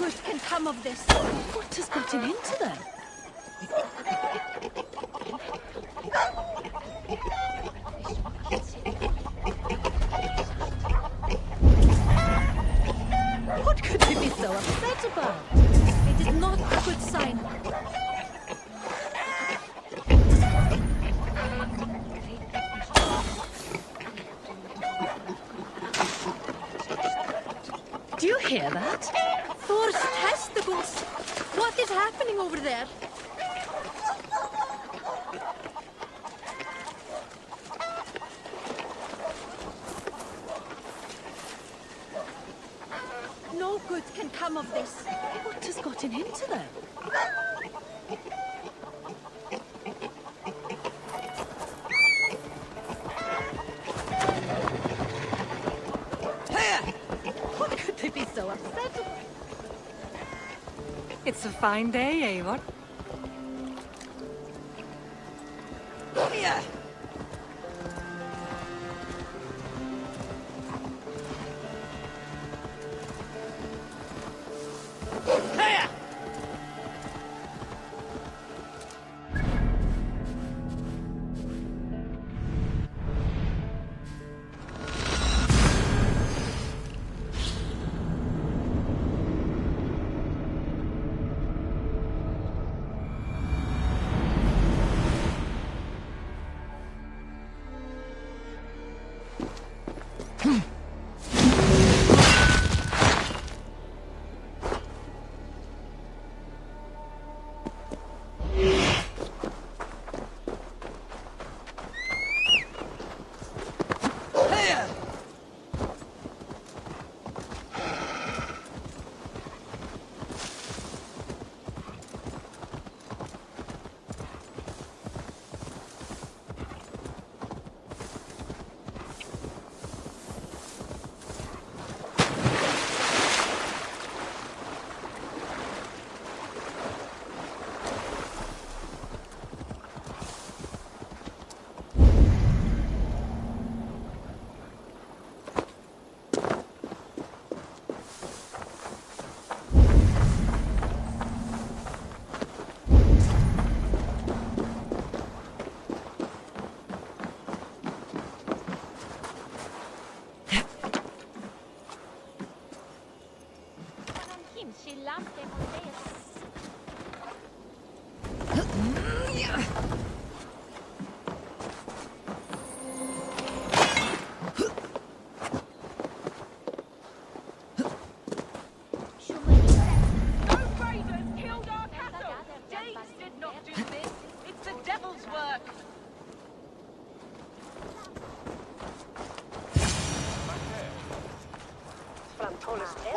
good can come of this. What has gotten into them? What could they be so upset about? It is not a good sign. Do you hear that? Thor's testicles! What is happening over there? No good can come of this. What has gotten into them? What could they be so upset about? It's a fine day, Eivor.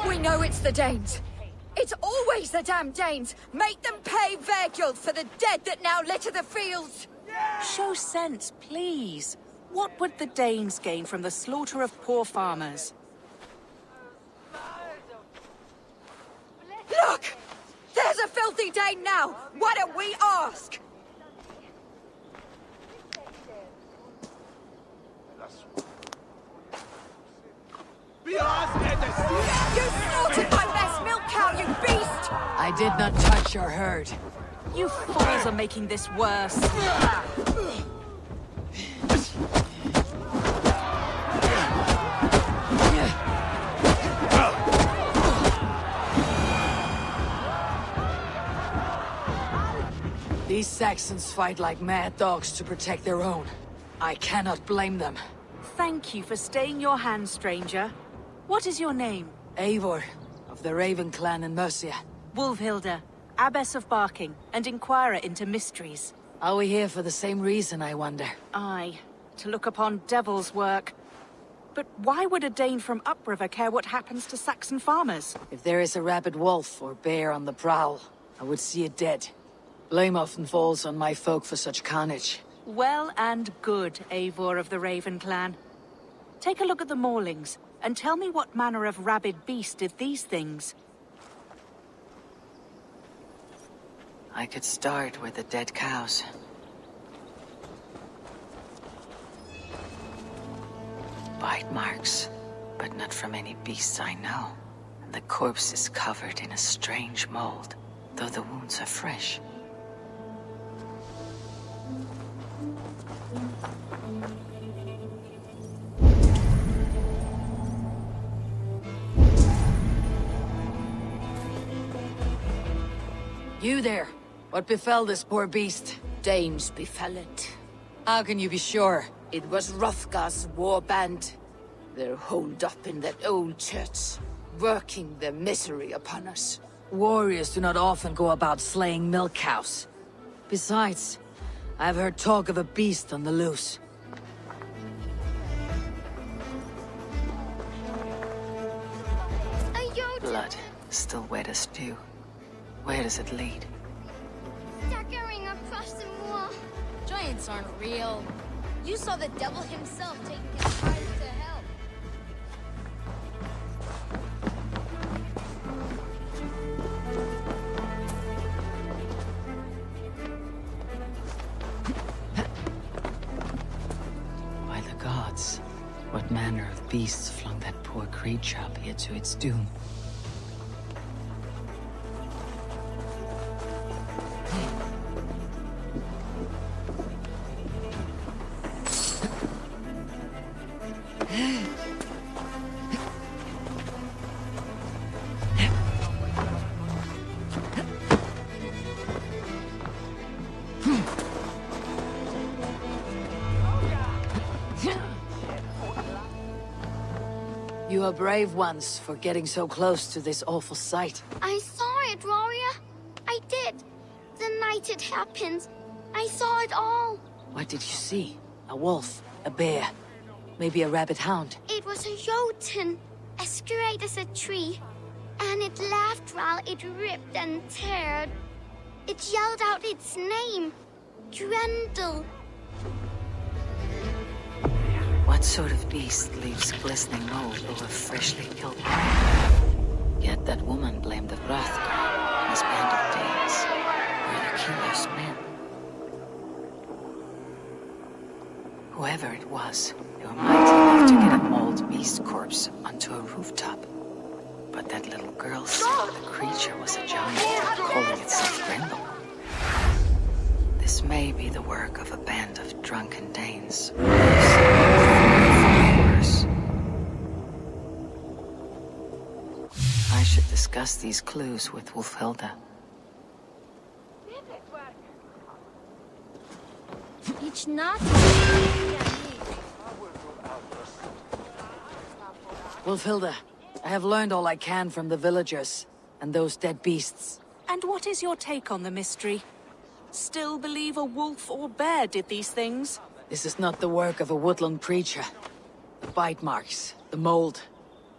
We know it's the Danes. It's always the damn Danes. Make them pay their guilt for the dead that now litter the fields. Show sense, please. What would the Danes gain from the slaughter of poor farmers? Look! There's a filthy Dane now! Why don't we ask? You slaughtered my best milk cow, you beast! I did not touch your herd. You fools are making this worse. These Saxons fight like mad dogs to protect their own. I cannot blame them. Thank you for staying your hand, stranger. What is your name? Eivor, of the Raven clan in Mercia. Wolfhilda, Abbess of Barking, and Inquirer into mysteries. Are we here for the same reason, I wonder? Aye, to look upon devil's work. But why would a Dane from upriver care what happens to Saxon farmers? If there is a rabid wolf or bear on the prowl, I would see it dead. Blame often falls on my folk for such carnage. Well and good, Eivor of the Raven clan. Take a look at the maulings, and tell me what manner of rabid beast did these things. I could start with the dead cows. Bite marks, but not from any beasts I know. The corpse is covered in a strange mold, though the wounds are fresh. You there! What befell this poor beast? Danes befell it. How can you be sure? It was Hrothgar's war band. They're holed up in that old church, working their misery upon us. Warriors do not often go about slaying milk cows. Besides, I've heard talk of a beast on the loose. Blood, still wet as dew. Where does it lead? Staggering across the moor. Giants aren't real. You saw the devil himself taking his time to help. By the gods, what manner of beasts flung that poor creature up here to its doom? You are brave ones for getting so close to this awful sight. I saw it, warrior. I did. The night it happened. I saw it all. What did you see? A wolf? A bear? Maybe a rabbit hound? It was a jotun, as straight as a tree. And it laughed while it ripped and teared. It yelled out its name. Grendel. What sort of beast leaves glistening mold over freshly killed prey? Yet that woman blamed the Hrothgar and his band of Danes. Were the killer's men? Whoever it was, they were mighty enough to get a mauled beast corpse onto a rooftop. But that little girl said the creature was a giant, calling itself Grendel. This may be the work of a band of drunken Danes. Worse. I should discuss these clues with Wolfhilda. Each not. Wolfhilda, I have learned all I can from the villagers and those dead beasts. And what is your take on the mystery? Still believe a wolf or bear did these things? This is not the work of a woodland preacher. The bite marks, the mold,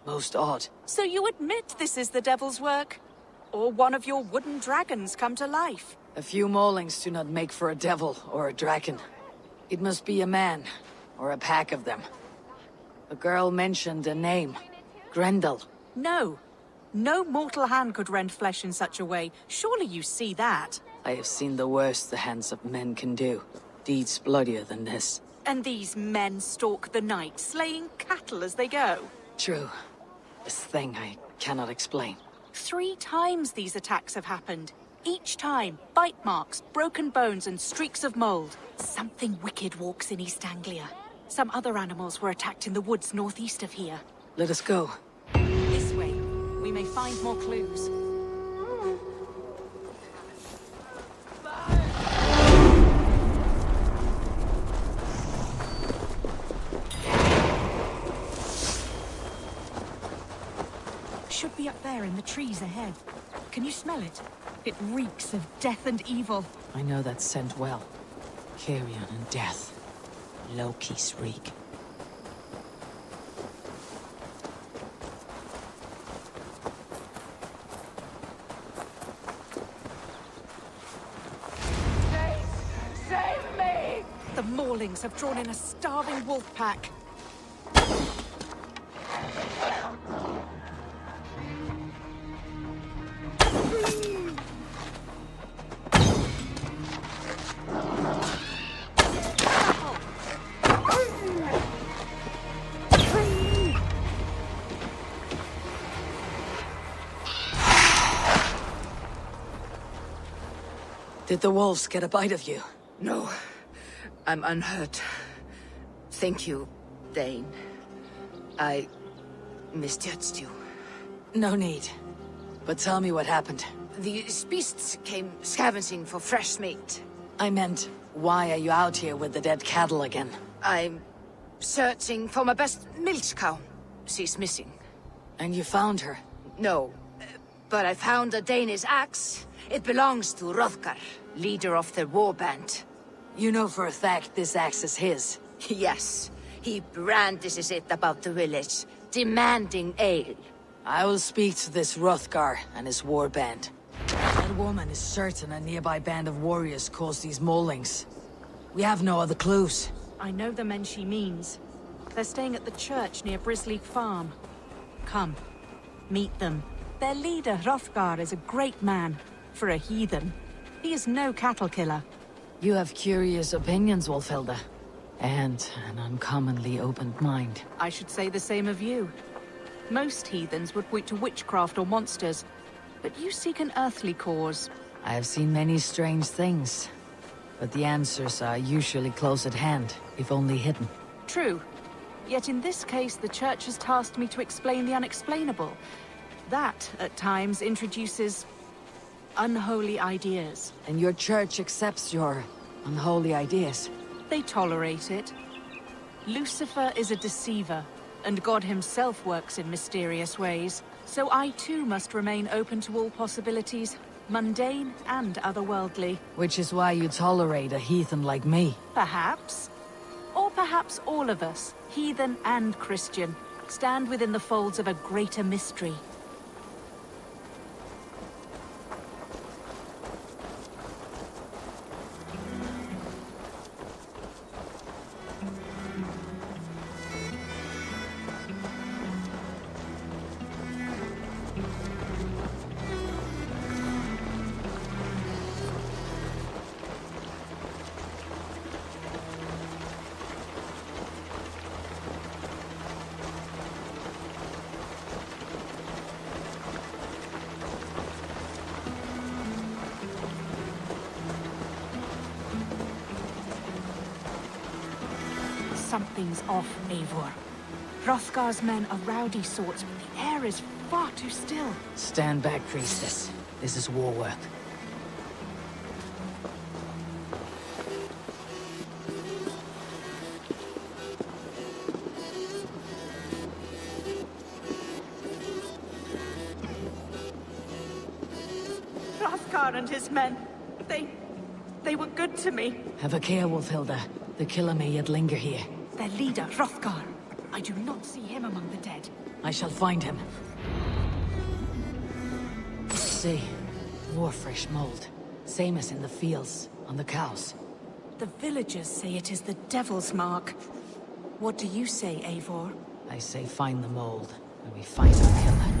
most odd. So you admit this is the devil's work? Or one of your wooden dragons come to life? A few maulings do not make for a devil or a dragon. It must be a man, or a pack of them. The girl mentioned a name, Grendel. No. No mortal hand could rend flesh in such a way. Surely you see that. I have seen the worst the hands of men can do. Deeds bloodier than this. And these men stalk the night, slaying cattle as they go. True. This thing I cannot explain. 3 times these attacks have happened. Each time, bite marks, broken bones, and streaks of mold. Something wicked walks in East Anglia. Some other animals were attacked in the woods northeast of here. Let us go. This way. We may find more clues. Should be up there in the trees ahead. Can you smell it? It reeks of death and evil. I know that scent well. Carrion and death. Loki's reek. Save me! The maulings have drawn in a starving wolf pack. Did the wolves get a bite of you? No, I'm unhurt. Thank you, Dane. I misjudged you. No need. But tell me what happened. These beasts came scavenging for fresh meat. I meant, why are you out here with the dead cattle again? I'm searching for my best milch cow. She's missing. And you found her? No, but I found a Danish axe. It belongs to Hrothgar, leader of the warband. You know for a fact this axe is his. Yes, he brandishes it about the village, demanding ale. I will speak to this Hrothgar and his warband. That woman is certain a nearby band of warriors caused these maulings. We have no other clues. I know the men she means. They're staying at the church near Brisleek Farm. Come, meet them. Their leader, Hrothgar, is a great man. For a heathen. He is no cattle killer. You have curious opinions, Wolfhilda. And an uncommonly opened mind. I should say the same of you. Most heathens would point to witchcraft or monsters, but you seek an earthly cause. I have seen many strange things, but the answers are usually close at hand, if only hidden. True. Yet in this case, the Church has tasked me to explain the unexplainable. That, at times, introduces unholy ideas. And your church accepts your unholy ideas? They tolerate it. Lucifer is a deceiver, and God himself works in mysterious ways. So I too must remain open to all possibilities, mundane and otherworldly. Which is why you tolerate a heathen like me. Perhaps. Or perhaps all of us, heathen and Christian, stand within the folds of a greater mystery. Something's off, Eivor. Hrothgar's men are rowdy sorts, but the air is far too still. Stand back, priestess. This is war work. Hrothgar and his men, they were good to me. Have a care, Wolfhilda. The killer may yet linger here. Their leader, Hrothgar. I do not see him among the dead. I shall find him. See, more fresh mold. Same as in the fields, on the cows. The villagers say it is the devil's mark. What do you say, Eivor? I say find the mold, and we find our killer.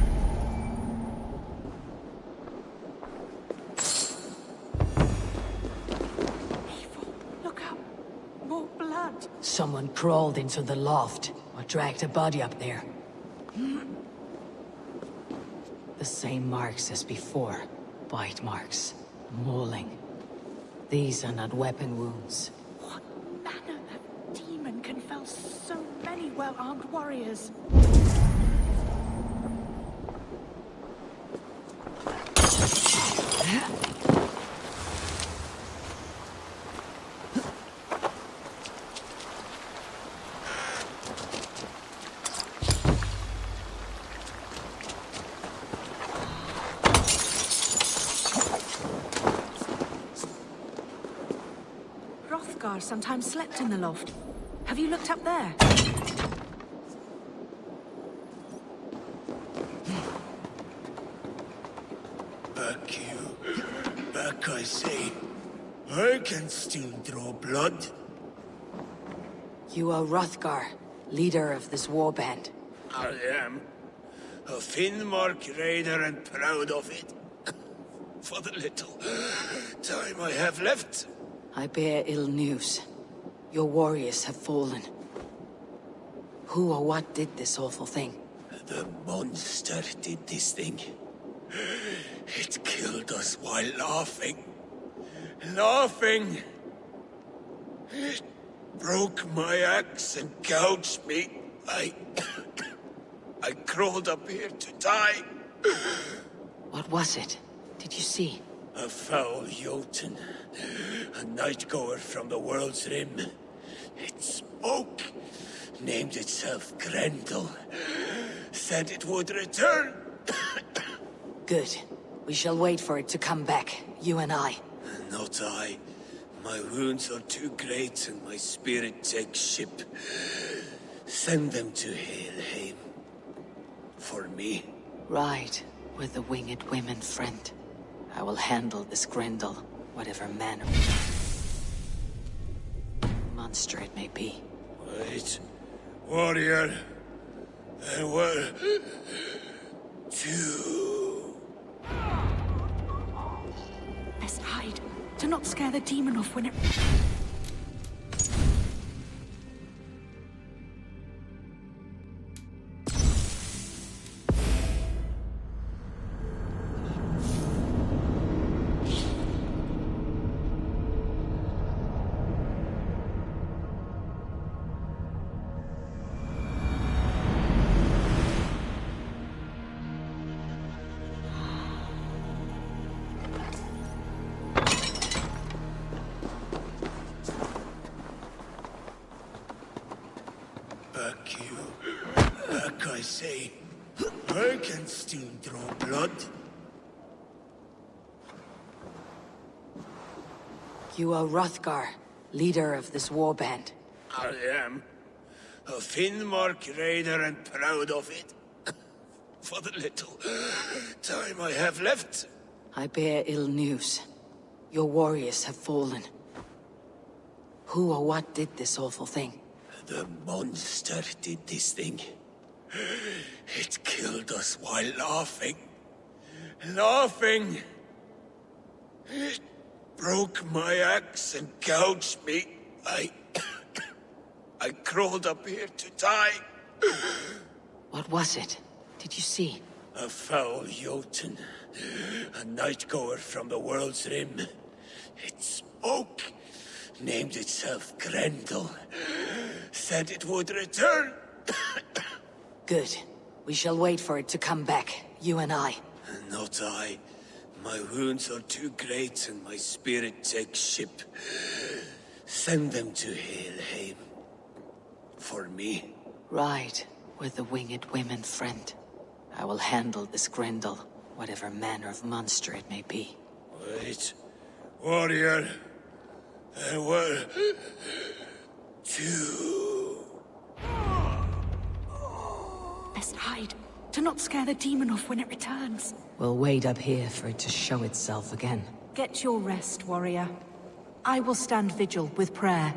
Someone crawled into the loft, or dragged a body up there. The same marks as before. Bite marks. Mauling. These are not weapon wounds. What manner of demon can fell so many well-armed warriors? Hrothgar sometimes slept in the loft. Have you looked up there? Back I say. I can still draw blood. You are Hrothgar, leader of this warband. I am. A Finnmark raider and proud of it. For the little time I have left. I bear ill news. Your warriors have fallen. Who or what did this awful thing? The monster did this thing. It killed us while laughing. laughing. It broke my axe and gouged me. I crawled up here to die. What was it? Did you see? A foul Jotun, a night-goer from the world's rim. It spoke, named itself Grendel, said it would return. Good. We shall wait for it to come back, you and I. Not I. My wounds are too great and my spirit takes ship. Send them to Helheim. For me. Ride with the winged women, friend. I will handle this Grendel, whatever manner monster it may be. Wait. Warrior. There were... two... Best hide. Do not scare the demon off when it... Back, I say. I can still draw blood. You are Hrothgar, leader of this warband. I am. A Finnmark raider and proud of it. For the little time I have left. I bear ill news. Your warriors have fallen. Who or what did this awful thing? The monster did this thing. It killed us while laughing. Laughing! It broke my axe and gouged me. I crawled up here to die. What was it? Did you see? A foul Jotun. A night-goer from the world's rim. It spoke. Named itself Grendel. Said it would return. Good. We shall wait for it to come back, you and I. Not I. My wounds are too great and my spirit takes ship. Send them to Helheim. For me. Ride with the winged women, friend. I will handle this Grendel, whatever manner of monster it may be. Wait. Warrior. There were... two... Best hide. Do not scare the demon off when it returns. We'll wait up here for it to show itself again. Get your rest, warrior. I will stand vigil with prayer.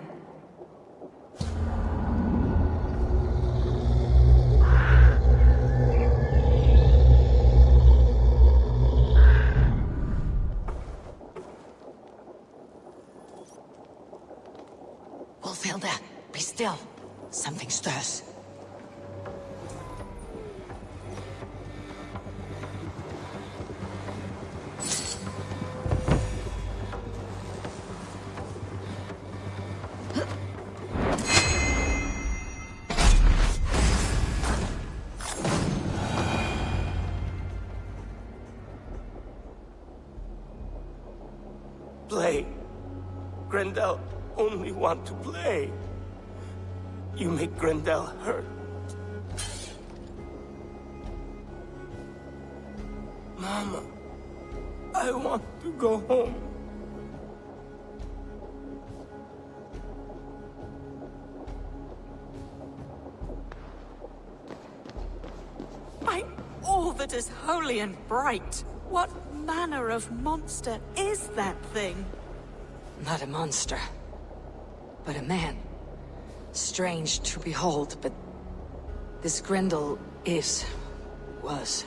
Wolfhilda, be still. Something stirs. Play. Grendel only want to play. You make Grendel hurt. Mama, I want to go home. By all that is holy and bright, what manner of monster is that thing? Not a monster, but a man. Strange to behold, but this Grendel was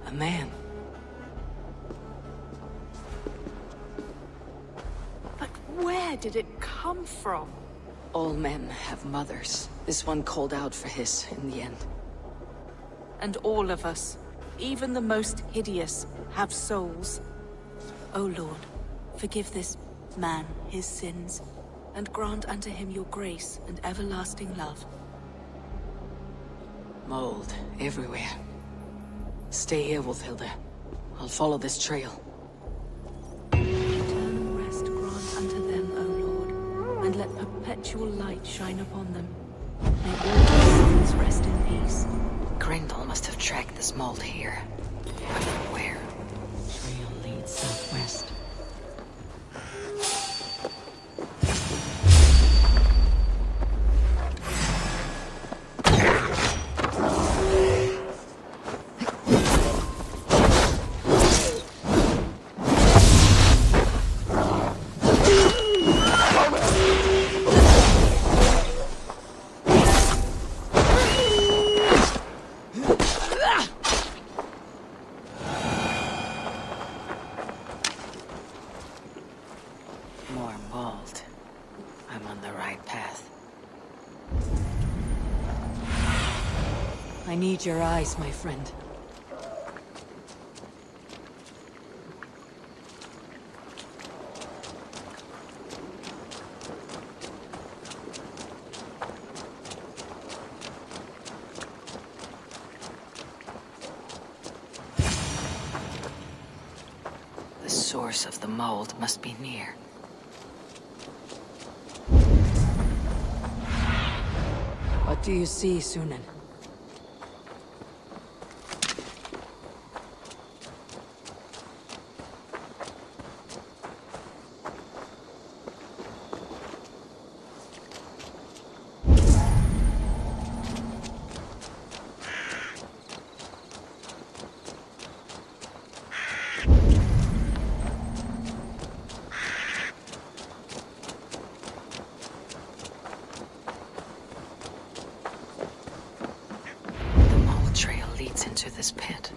a man. But where did it come from? All men have mothers. This one called out for his in the end. And all of us, even the most hideous, have souls. O Lord, Forgive this man his sins, and grant unto him your grace and everlasting love. Mold everywhere. Stay here, Wolfhilda. I'll follow this trail. Eternal rest grant unto them, O Lord, and let perpetual light shine upon them. May all their sins rest in peace. Grendel must have tracked this mold here. But from where? Trail leads southwest. More mold. I'm on the right path. I need your eyes, my friend. The source of the mold must be near. What do you see, Sunan? Into this pit.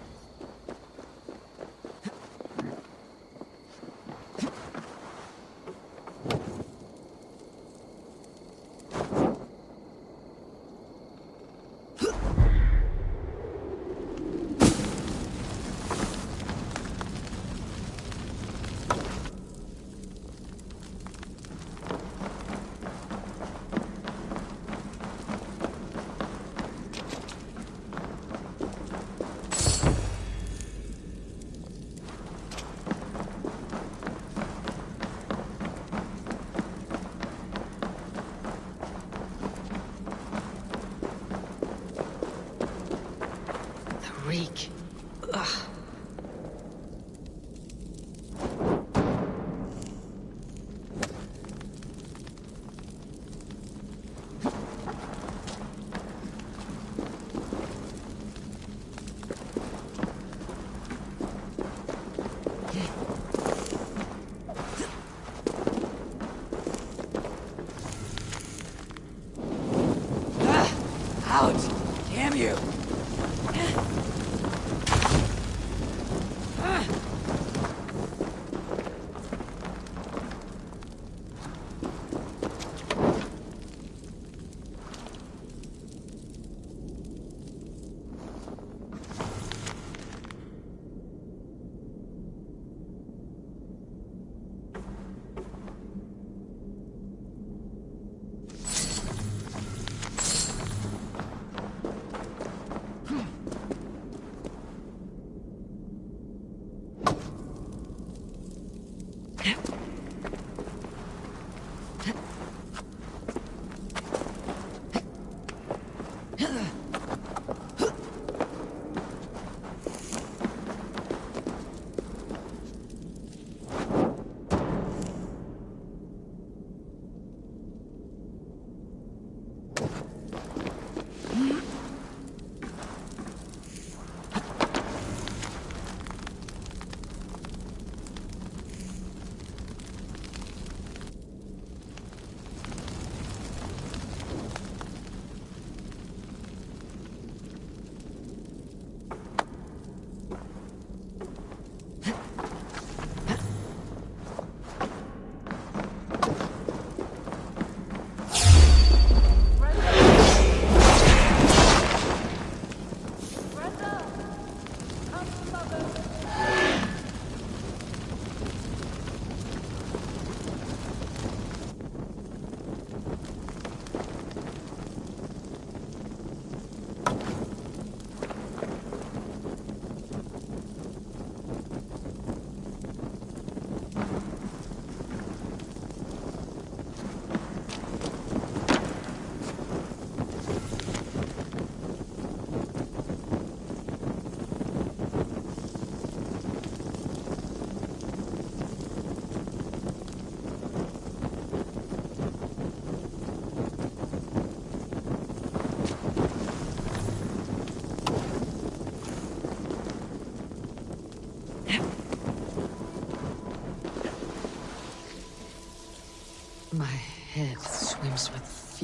Reek. Ugh. Out! Damn you!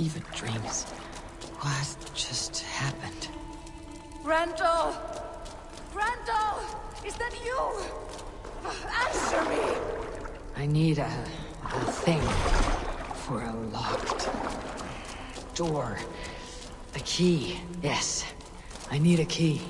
fever dreams. What just happened? Grendel! Grendel! Is that you? Answer me! I need a thing for a locked door. A key. Yes, I need a key.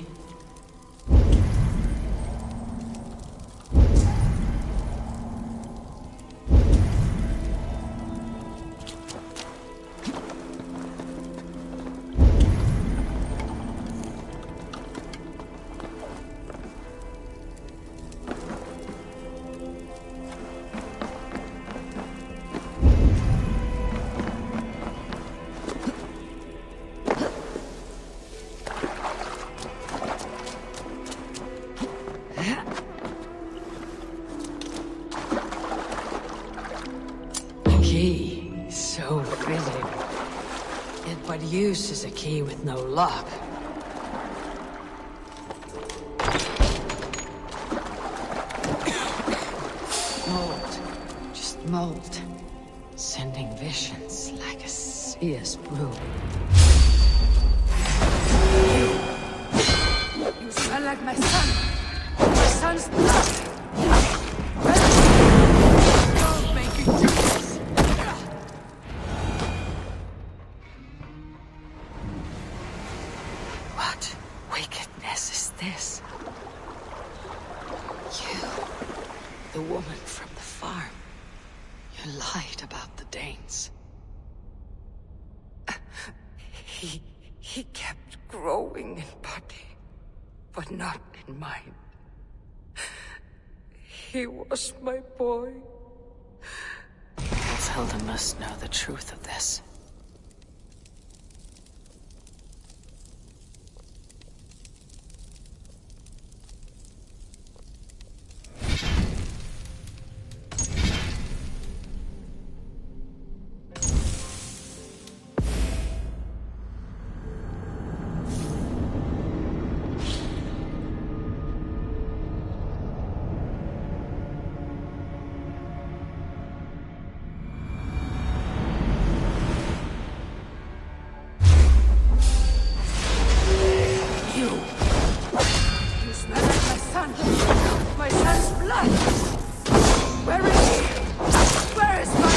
So fitting. Yet what use is a key with no lock? Mold. Just mold. Sending visions like a seer's brew. You smell like my son! My son's blood! Don't make me do this! What wickedness is this? You, the woman from the farm. You lied about the Danes. He kept growing in body, but not in mind. He was my boy. Wolfhelda must know the truth of this. My son's blood! Where is he? Where is my...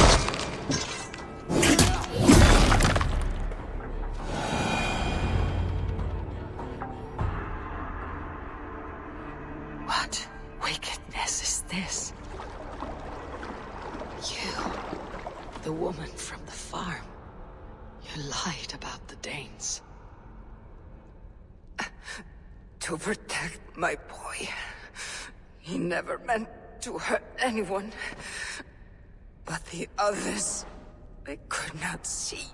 What wickedness is this? You, the woman from the farm. You lied about the Danes. To protect my boy. He never meant to hurt anyone. But the others, they could not see.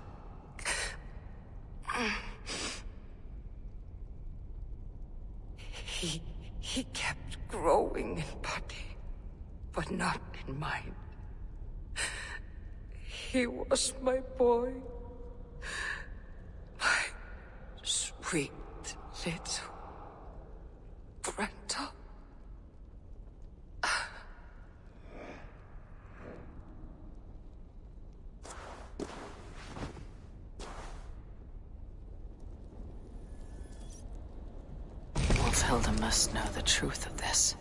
He kept growing in body, but not in mind. He was my boy. My sweet little Grendel. Wolfhelda must know the truth of this.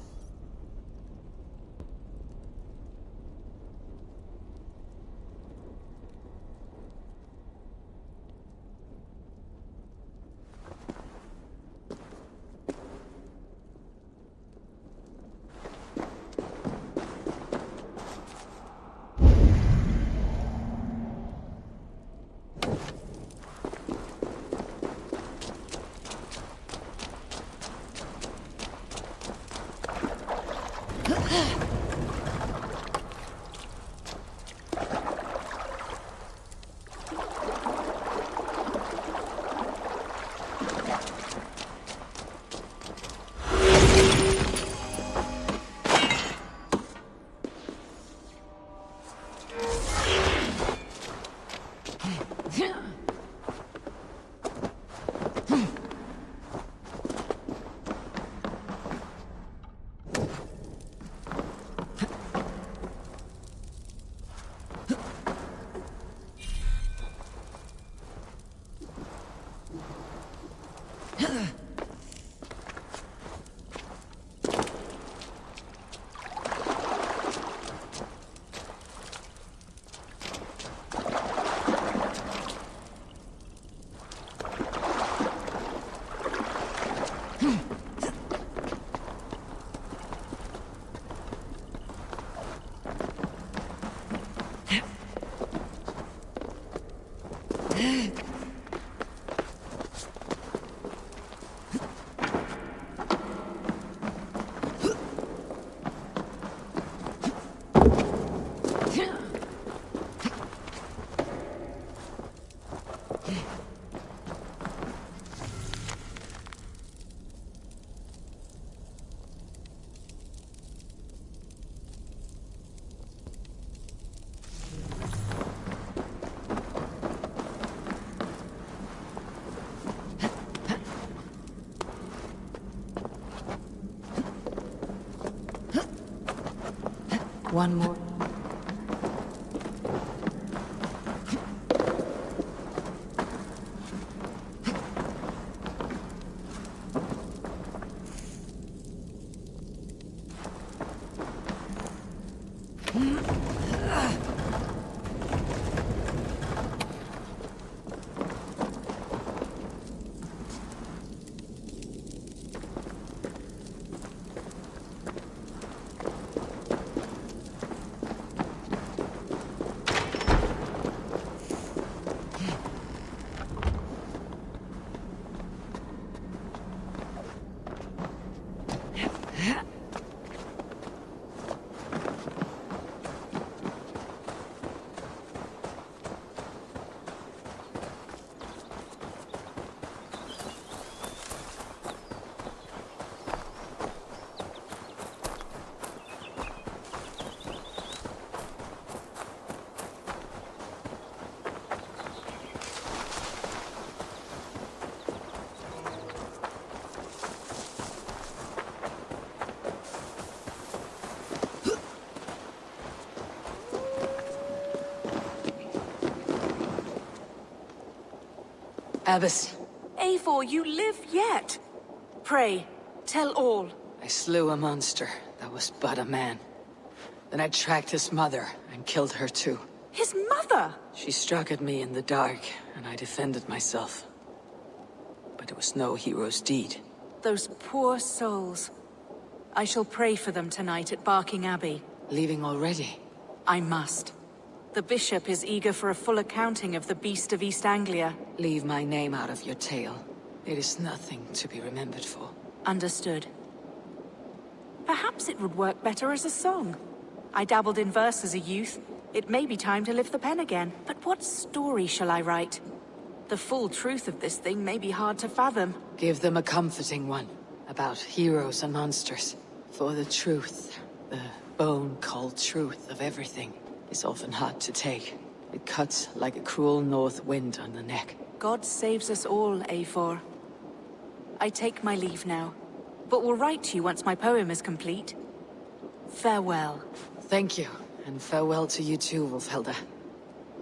One more. Abbess, Eivor, you live yet? Pray, tell all. I slew a monster that was but a man. Then I tracked his mother and killed her too. His mother? She struck at me in the dark, and I defended myself. But it was no hero's deed. Those poor souls. I shall pray for them tonight at Barking Abbey. Leaving already? I must. The bishop is eager for a full accounting of the Beast of East Anglia. Leave my name out of your tale. It is nothing to be remembered for. Understood. Perhaps it would work better as a song. I dabbled in verse as a youth. It may be time to lift the pen again. But what story shall I write? The full truth of this thing may be hard to fathom. Give them a comforting one. About heroes and monsters. For the truth, the bone-cold truth of everything, is often hard to take. It cuts like a cruel north wind on the neck. God saves us all, Eivor. I take my leave now, but will write to you once my poem is complete. Farewell. Thank you, and farewell to you too, Wolfhelda.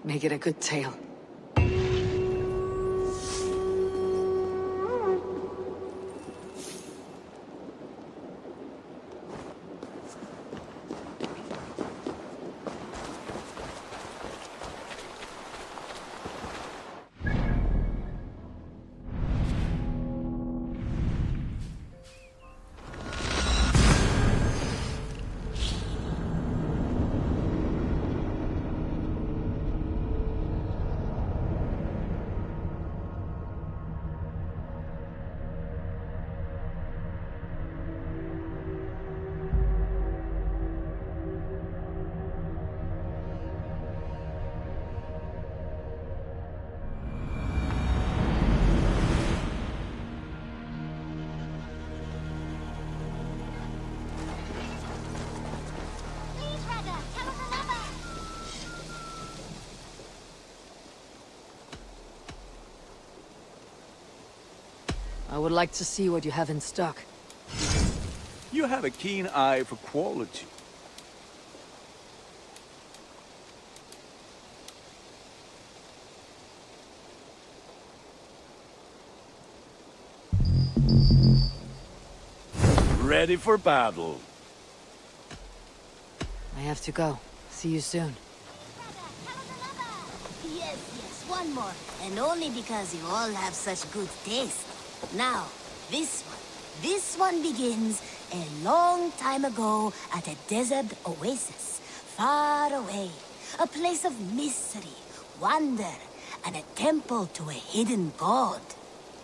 Make it a good tale. I would like to see what you have in stock. You have a keen eye for quality. Ready for battle. I have to go. See you soon. Yes, one more. And only because you all have such good taste. Now, this one begins a long time ago at a desert oasis, far away. A place of mystery, wonder, and a temple to a hidden god.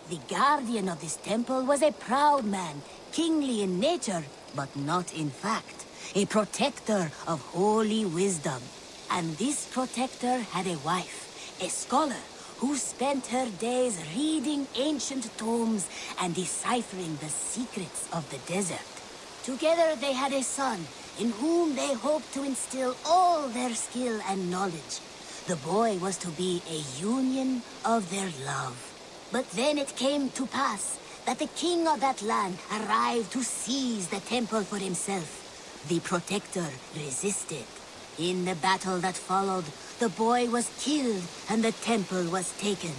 The guardian of this temple was a proud man, kingly in nature, but not in fact. A protector of holy wisdom. And this protector had a wife, a scholar, who spent her days reading ancient tomes and deciphering the secrets of the desert. Together they had a son, in whom they hoped to instill all their skill and knowledge. The boy was to be a union of their love. But then it came to pass that the king of that land arrived to seize the temple for himself. the Protector resisted. In the battle that followed, the boy was killed and the temple was taken.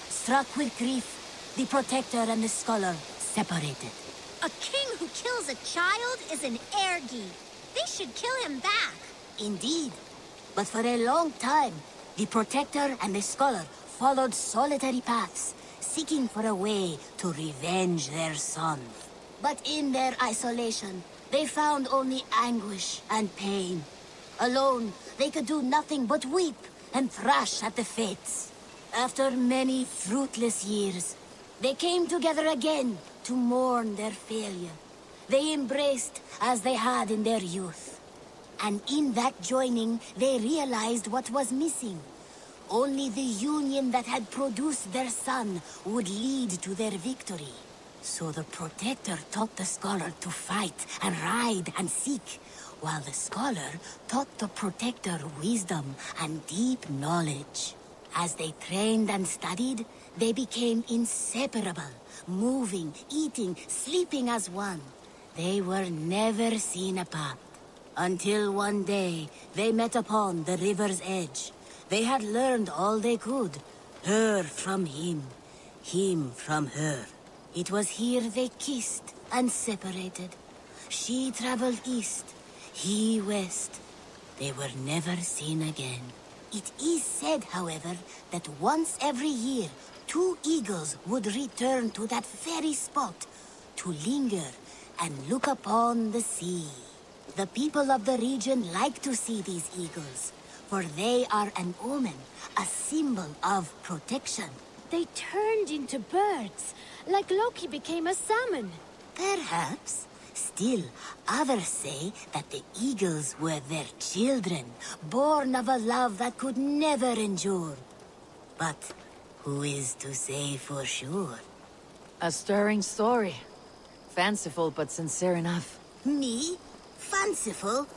Struck with grief, the Protector and the Scholar separated. A king who kills a child is an ergi. They should kill him back. Indeed. But for a long time, the Protector and the Scholar followed solitary paths, seeking for a way to revenge their son. But in their isolation, they found only anguish and pain. Alone, they could do nothing but weep and thrash at the fates. After many fruitless years, they came together again to mourn their failure. They embraced as they had in their youth. And in that joining, they realized what was missing. Only the union that had produced their son would lead to their victory. So the Protector taught the Scholar to fight and ride and seek, while the Scholar taught the Protector wisdom and deep knowledge. As they trained and studied, they became inseparable, moving, eating, sleeping as one. They were never seen apart. Until one day, they met upon the river's edge. They had learned all they could, her from him from her. It was here they kissed and separated. She traveled east, he west. They were never seen again. It is said, however, that once every year, 2 eagles would return to that very spot to linger and look upon the sea. The people of the region like to see these eagles, for they are an omen, a symbol of protection. They turned into birds, like Loki became a salmon. Perhaps. Still, others say that the eagles were their children, born of a love that could never endure. But who is to say for sure? A stirring story. Fanciful but sincere enough. Me? Fanciful?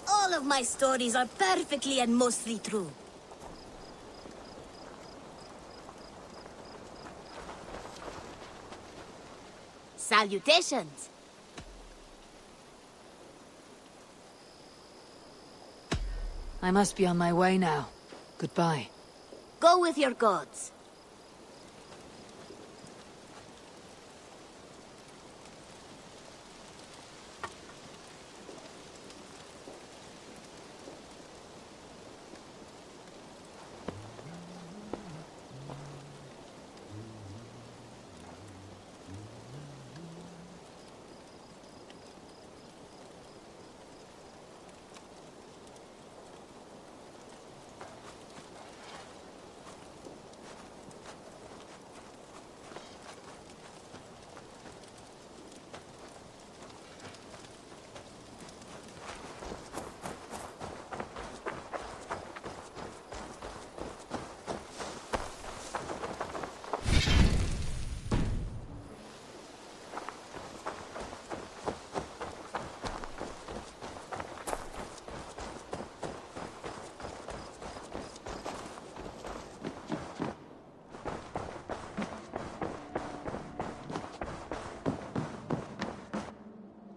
All of my stories are perfectly and mostly true. Salutations! I must be on my way now. Goodbye. Go with your gods.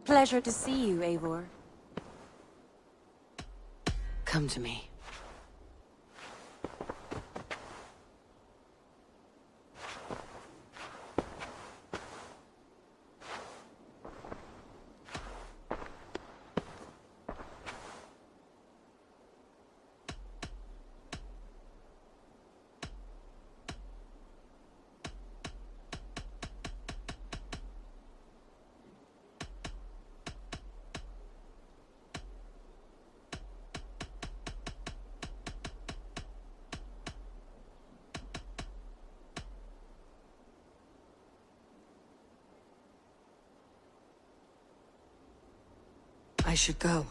Pleasure to see you, Eivor. Come to me. I should go.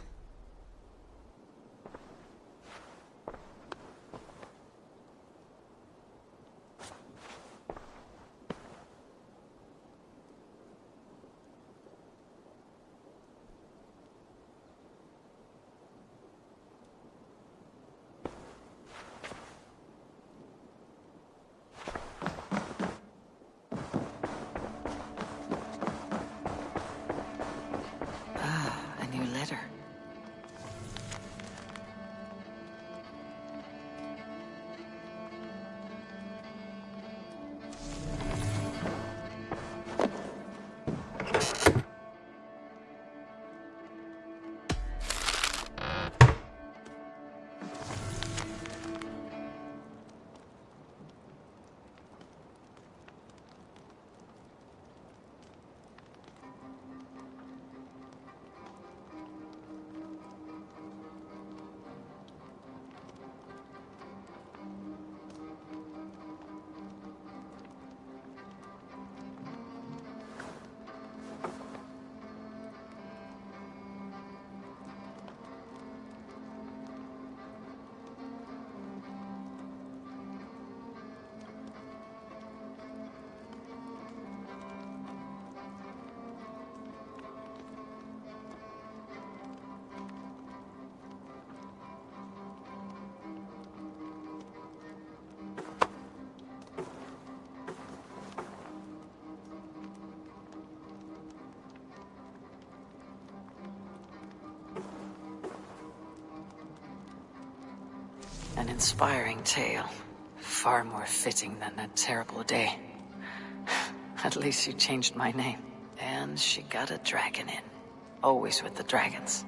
A new letter. An inspiring tale. Far more fitting than that terrible day. At least you changed my name. And she got a dragon in. Always with the dragons.